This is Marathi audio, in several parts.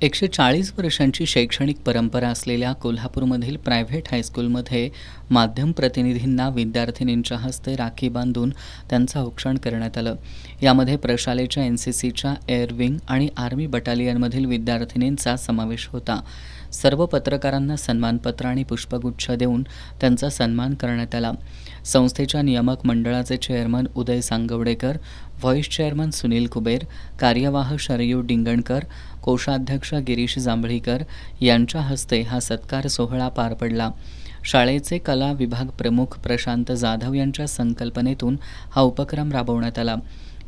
140 वर्षांची शैक्षणिक परंपरा असलेल्या कोल्हापूरमधील प्रायव्हेट हायस्कूलमध्ये माध्यम प्रतिनिधींना विद्यार्थिनींच्या हस्ते राखी बांधून त्यांचं औक्षण करण्यात आलं. यामध्ये प्रशालेच्या NCCच्या एअर विंग आणि आर्मी बटालियनमधील विद्यार्थिनींचा समावेश होता. सर्व पत्रकारांना सन्मानपत्र आणि पुष्पगुच्छ देऊन त्यांचा सन्मान करण्यात आला. संस्थेच्या नियामक मंडळाचे चेअरमन उदय सांगवडेकर, व्हाईस चेअरमन सुनील कुबेर, कार्यवाह शरयू डिंगणकर, कोषाध्यक्ष गिरीश जांभळीकर यांच्या हस्ते हा सत्कार सोहळा पार पडला. शाळेचे कला विभाग प्रमुख प्रशांत जाधव यांच्या संकल्पनेतून हा उपक्रम राबवण्यात आला.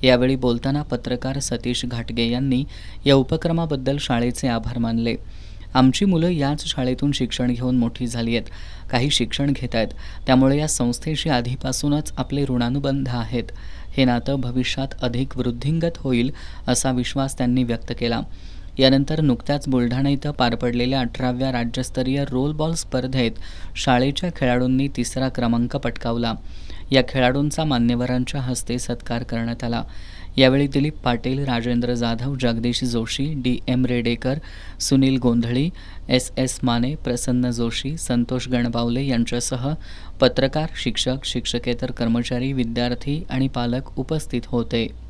यावेळी बोलताना पत्रकार सतीश घाटगे यांनी या उपक्रमाबद्दल शाळेचे आभार मानले. आमची मुलं याच शाळेतून शिक्षण घेऊन मोठी झाली आहेत, काही शिक्षण घेत आहेत, त्यामुळे या संस्थेशी आधीपासूनच आपले ऋणानुबंध आहेत. हे नातं भविष्यात अधिक वृद्धिंगत होईल असा विश्वास त्यांनी व्यक्त केला. यानंतर नुकत्याच बुलढाणा इथं पार पडलेल्या 18व्या राज्यस्तरीय रोल बॉल स्पर्धेत शाळेच्या खेळाडूंनी 3रा क्रमांक पटकावला. या खेळाडूंचा मान्यवरांच्या हस्ते सत्कार करण्यात आला. यावेळी दिलीप पाटील, राजेंद्र जाधव, जगदीश जोशी, DM रेडेकर, सुनील गोंधळी, SS माने, प्रसन्न जोशी, संतोष गणबावले यांच्यासह पत्रकार, शिक्षक, शिक्षकेतर कर्मचारी, विद्यार्थी आणि पालक उपस्थित होते.